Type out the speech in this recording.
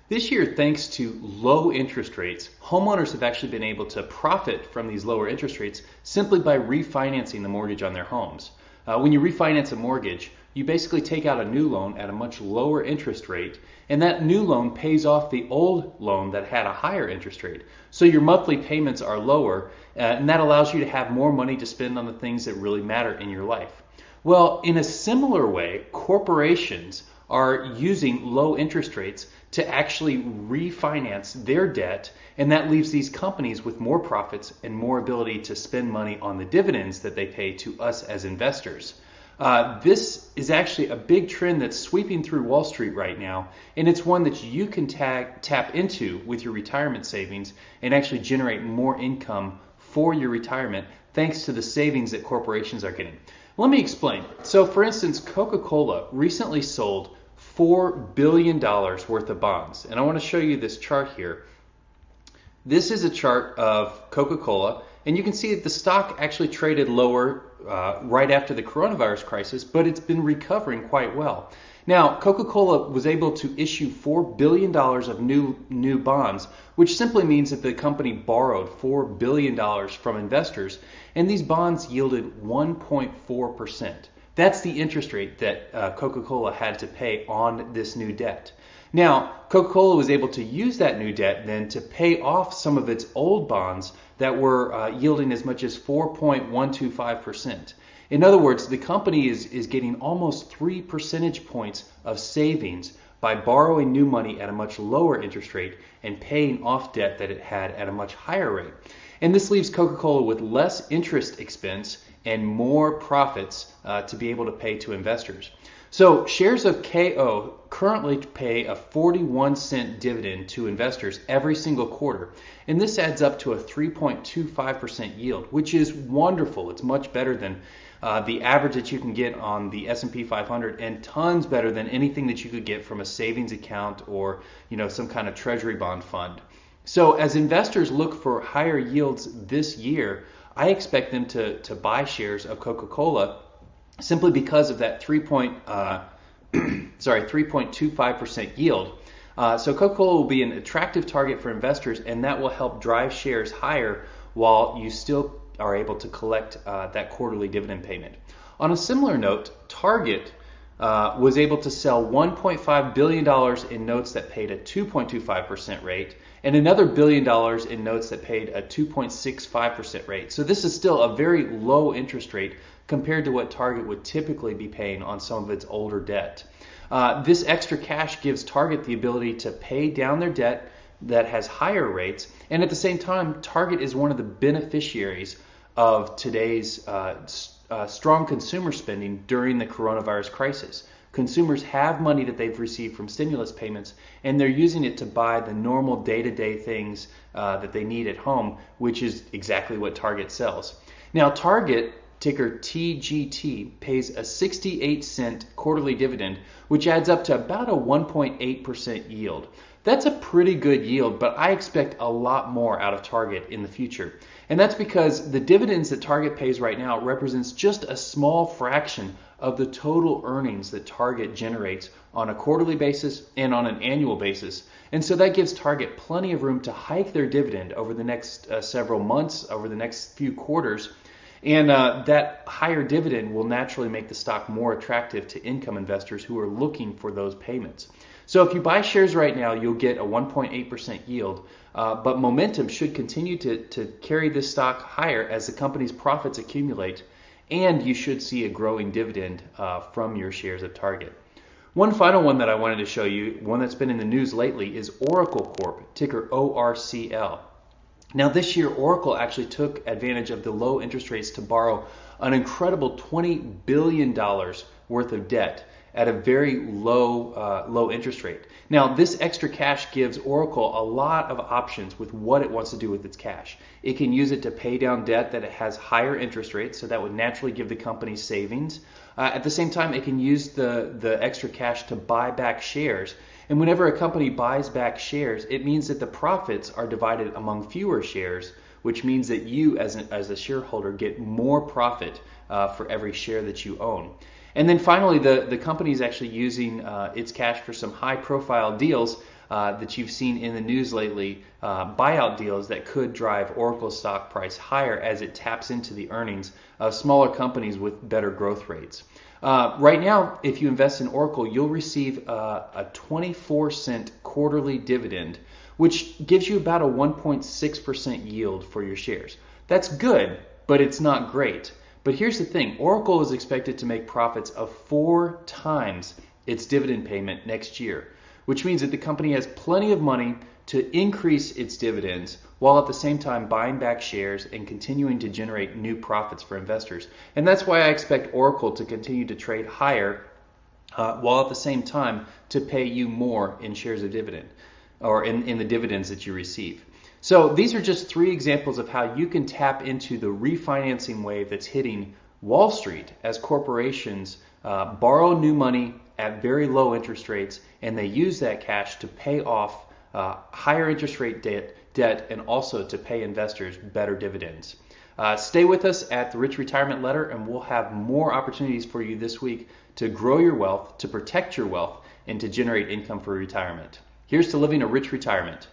This year, thanks to low interest rates, homeowners have actually been able to profit from these lower interest rates simply by refinancing the mortgage on their homes. When you refinance a mortgage, you basically take out a new loan at a much lower interest rate, and that new loan pays off the old loan that had a higher interest rate. So your monthly payments are lower, and that allows you to have more money to spend on the things that really matter in your life. Well, in a similar way, corporations are using low interest rates to actually refinance their debt, and that leaves these companies with more profits and more ability to spend money on the dividends that they pay to us as investors. This is actually a big trend that's sweeping through Wall Street right now, and it's one that you can tap into with your retirement savings and actually generate more income for your retirement thanks to the savings that corporations are getting. Let me explain. So, for instance, Coca-Cola recently sold $4 billion worth of bonds. And I want to show you this chart here. This is a chart of Coca-Cola, and you can see that the stock actually traded lower right after the coronavirus crisis, but it's been recovering quite well. Now, Coca-Cola was able to issue $4 billion of new bonds, which simply means that the company borrowed $4 billion from investors, and these bonds yielded 1.4%. That's the interest rate that Coca-Cola had to pay on this new debt. Now, Coca-Cola was able to use that new debt then to pay off some of its old bonds that were yielding as much as 4.125%. In other words, the company is getting almost 3 percentage points of savings by borrowing new money at a much lower interest rate and paying off debt that it had at a much higher rate. And this leaves Coca-Cola with less interest expense and more profits to be able to pay to investors. So shares of KO currently pay a 41-cent dividend to investors every single quarter. And this adds up to a 3.25% yield, which is wonderful. It's much better than the average that you can get on the S&P 500 and tons better than anything that you could get from a savings account or some kind of treasury bond fund. So as investors look for higher yields this year, I expect them to buy shares of Coca-Cola simply because of that 3.25% yield. So Coca-Cola will be an attractive target for investors, and that will help drive shares higher while you still are able to collect that quarterly dividend payment. On a similar note, Target was able to sell $1.5 billion in notes that paid a 2.25% rate and another $1 billion in notes that paid a 2.65% rate. So this is still a very low interest rate compared to what Target would typically be paying on some of its older debt. This extra cash gives Target the ability to pay down their debt that has higher rates, and at the same time, Target is one of the beneficiaries of today's strong consumer spending during the coronavirus crisis. Consumers have money that they've received from stimulus payments, and they're using it to buy the normal day-to-day things that they need at home, which is exactly what Target sells. Now, Target, ticker TGT, pays a 68-cent quarterly dividend, which adds up to about a 1.8% yield. That's a pretty good yield, but I expect a lot more out of Target in the future. And that's because the dividends that Target pays right now represents just a small fraction of the total earnings that Target generates on a quarterly basis and on an annual basis. And so that gives Target plenty of room to hike their dividend over the next several months, over the next few quarters. And that higher dividend will naturally make the stock more attractive to income investors who are looking for those payments. So if you buy shares right now, you'll get a 1.8% yield, but momentum should continue to carry this stock higher as the company's profits accumulate, and you should see a growing dividend from your shares of Target. One final one that I wanted to show you, one that's been in the news lately, is Oracle Corp, ticker ORCL. Now this year, Oracle actually took advantage of the low interest rates to borrow an incredible $20 billion worth of debt at a very low interest rate. Now, this extra cash gives Oracle a lot of options with what it wants to do with its cash. It can use it to pay down debt that it has higher interest rates, so that would naturally give the company savings. At the same time, it can use the extra cash to buy back shares. And whenever a company buys back shares, it means that the profits are divided among fewer shares, which means that you as a shareholder get more profit for every share that you own. And then finally, the company is actually using its cash for some high-profile deals that you've seen in the news lately, buyout deals that could drive Oracle's stock price higher as it taps into the earnings of smaller companies with better growth rates. Right now, if you invest in Oracle, you'll receive a 24-cent quarterly dividend, which gives you about a 1.6% yield for your shares. That's good, but it's not great. But here's the thing, Oracle is expected to make profits of 4 times its dividend payment next year, which means that the company has plenty of money to increase its dividends while at the same time buying back shares and continuing to generate new profits for investors. And that's why I expect Oracle to continue to trade higher while at the same time to pay you more in shares of dividend or in the dividends that you receive. So these are just 3 examples of how you can tap into the refinancing wave that's hitting Wall Street as corporations borrow new money at very low interest rates, and they use that cash to pay off higher interest rate debt and also to pay investors better dividends. Stay with us at the Rich Retirement Letter, and we'll have more opportunities for you this week to grow your wealth, to protect your wealth, and to generate income for retirement. Here's to living a rich retirement.